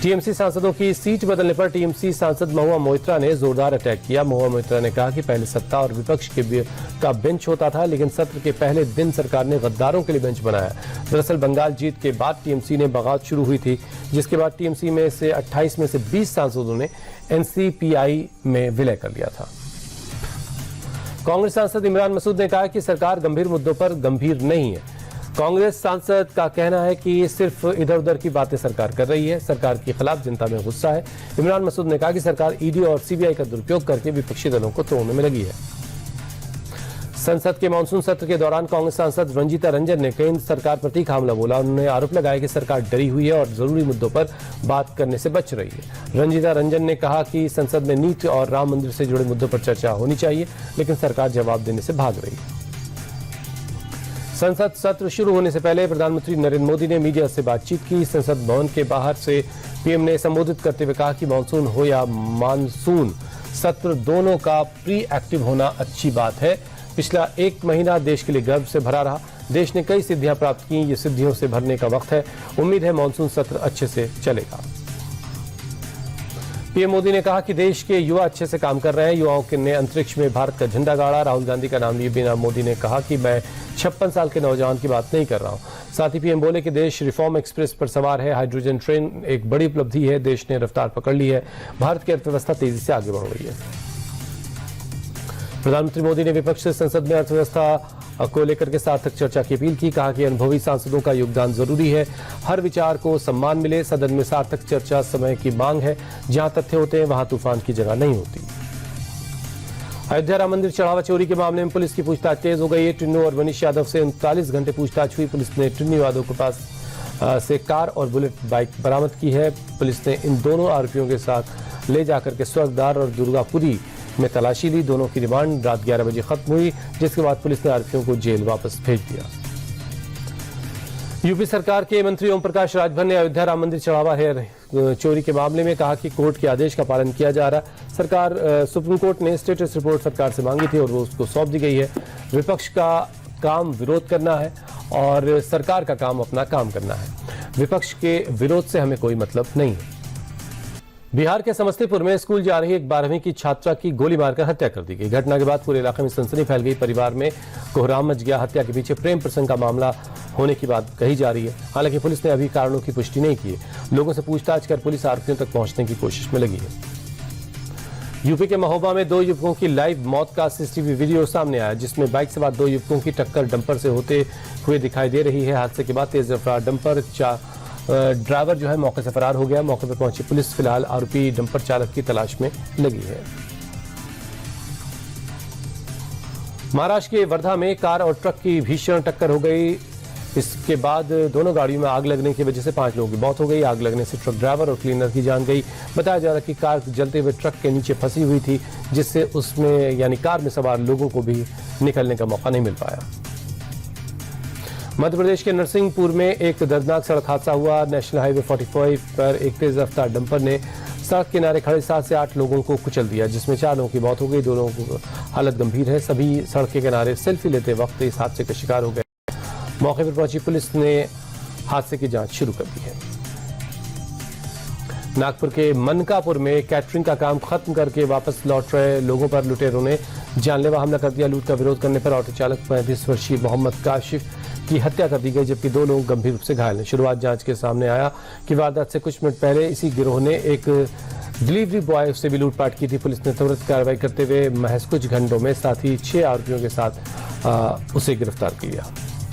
TMC सांसदों की seat बदलने पर टीएमसी सांसद महुआ मोइत्रा ने जोरदार अटैक किया। महुआ मोइत्रा ने कहा कि पहले सत्ता और विपक्ष का बेंच होता था, लेकिन सत्र के पहले दिन सरकार ने गद्दारों के लिए बेंच बनाया। दरअसल बंगाल जीत के बाद टीएमसी ने बगावत शुरू हुई थी, जिसके बाद टीएमसी में से 28 में से 20 सांसदों ने एनसीपीआई में विलय कर लिया था। कांग्रेस सांसद इमरान मसूद ने कहा कि सरकार गंभीर मुद्दों पर गंभीर नहीं है। कांग्रेस सांसद का कहना है कि सिर्फ इधर उधर की बातें सरकार कर रही है, सरकार के खिलाफ जनता में गुस्सा है। इमरान मसूद ने कहा कि सरकार ईडी और सीबीआई का दुरुपयोग करके विपक्षी दलों को तोड़ने में लगी है। संसद के मानसून सत्र के दौरान कांग्रेस सांसद रंजीता रंजन ने केंद्र सरकार पर तीखा हमला बोला। उन्होंने आरोप लगाया कि सरकार डरी हुई है और जरूरी मुद्दों पर बात करने से बच रही है। रंजीता रंजन ने कहा कि संसद में नीट और राम मंदिर से जुड़े मुद्दों पर चर्चा होनी चाहिए, लेकिन सरकार जवाब देने से भाग रही है। संसद सत्र शुरू होने से पहले प्रधानमंत्री नरेंद्र मोदी ने मीडिया से बातचीत की। संसद भवन के बाहर से पीएम ने संबोधित करते हुए कहा कि मानसून हो या मानसून सत्र, दोनों का प्री एक्टिव होना अच्छी बात है। पिछला एक महीना देश के लिए गर्व से भरा रहा। देश ने कई सिद्धियां प्राप्त की, ये सिद्धियों से भरने का वक्त है। उम्मीद है मानसून सत्र अच्छे से चलेगा। पीएम मोदी ने कहा कि देश के युवा अच्छे से काम कर रहे हैं। युवाओं ने अंतरिक्ष में भारत का झंडा गाड़ा। राहुल गांधी का नाम लिए बिना मोदी ने कहा कि मैं 56 साल के नौजवान की बात नहीं कर रहा हूं। साथ ही पीएम बोले कि देश रिफॉर्म एक्सप्रेस पर सवार है। हाइड्रोजन ट्रेन एक बड़ी उपलब्धि है। देश ने रफ्तार पकड़ ली है। भारत की अर्थव्यवस्था तेजी से आगे बढ़ रही है। प्रधानमंत्री मोदी ने विपक्ष से संसद में अर्थव्यवस्था को लेकर के सार्थक चर्चा की अपील की। कहा कि अनुभवी सांसदों का योगदान जरूरी है, हर विचार को सम्मान मिले। सदन में सार्थक चर्चा समय की मांग है। जहां तथ्य होते हैं वहां तूफान की जगह नहीं होती। अयोध्या राम मंदिर चढ़ावा चोरी के मामले में पुलिस की पूछताछ तेज हो गई है। टिन्नू और मनीष यादव से 39 घंटे पूछताछ हुई। पुलिस ने टिन्नू यादव के पास से कार और बुलेट बाइक बरामद की है। पुलिस ने इन दोनों आरोपियों के साथ ले जाकर के स्वर्गदार और दुर्गापुरी में तलाशी ली। दोनों की रिमांड रात 11 बजे खत्म हुई, जिसके बाद पुलिस ने आरोपियों को जेल वापस भेज दिया। यूपी सरकार के मंत्री ओम प्रकाश राजभर ने अयोध्या राम मंदिर चढ़ावा चोरी के मामले में कहा कि कोर्ट के आदेश का पालन किया जा रहा है। सरकार सुप्रीम कोर्ट ने स्टेटस रिपोर्ट सरकार से मांगी थी और वो उसको सौंप दी गई है। विपक्ष का काम विरोध करना है और सरकार का काम अपना काम करना है। विपक्ष के विरोध से हमें कोई मतलब नहीं है। बिहार के समस्तीपुर में स्कूल जा रही एक 12वीं की छात्रा की गोली मारकर हत्या कर दी गई। घटना के बाद पूरे इलाके में सनसनी फैल गई। परिवार में कोहराम मच गया। हत्या के पीछे प्रेम प्रसंग का मामला होने की बात कही जा रही है। हालांकि पुलिस ने अभी कारणों की पुष्टि नहीं की है। लोगों से पूछताछ कर पुलिस आरोपियों तक पहुंचने की कोशिश में लगी है। यूपी के महोबा में 2 युवकों की लाइव मौत का सीसीटीवी वीडियो सामने आया, जिसमें बाइक सवार 2 युवकों की टक्कर डंपर से होते हुए दिखाई दे रही है। हादसे के बाद तेज रफ्तार डंपर ड्राइवर जो है मौके से फरार हो गया। मौके पर पहुंची पुलिस फिलहाल आरोपी डंपर चालक की तलाश में लगी है। महाराष्ट्र के वर्धा में कार और ट्रक की भीषण टक्कर हो गई। इसके बाद दोनों गाड़ियों में आग लगने की वजह से 5 लोगों की मौत हो गई। आग लगने से ट्रक ड्राइवर और क्लीनर की जान गई। बताया जा रहा है कि कार जलते हुए ट्रक के नीचे फंसी हुई थी, जिससे उसमें यानी कार में सवार लोगों को भी निकलने का मौका नहीं मिल पाया। मध्य प्रदेश के नरसिंहपुर में एक दर्दनाक सड़क हादसा हुआ। नेशनल हाईवे 45 पर एक तेज रफ्तार डंपर ने सड़क किनारे खड़े 7 से 8 लोगों को कुचल दिया, जिसमें 4 लोगों की मौत हो गई। 2 लोगों की हालत गंभीर है। सभी सड़क के किनारे सेल्फी लेते वक्त इस हादसे का शिकार हो गए। मौके पर पहुंची पुलिस ने हादसे की जांच शुरू कर दी है। नागपुर के मनकापुर में कैटरिंग का काम खत्म करके वापस लौट रहे लोगों पर लुटेरों ने जानलेवा हमला कर दिया। लूट का विरोध करने पर ऑटो चालक 35 वर्षीय मोहम्मद काशिफ की हत्या कर दी गई, जबकि 2 लोग गंभीर रूप से घायल हैं। शुरुआत जांच के सामने आया कि वारदात से कुछ मिनट पहले इसी गिरोह ने एक डिलीवरी बॉय से भी लूटपाट की थी। पुलिस ने त्वरित कार्रवाई करते हुए महज कुछ घंटों में साथ ही 6 आरोपियों के साथ उसे गिरफ्तार किया।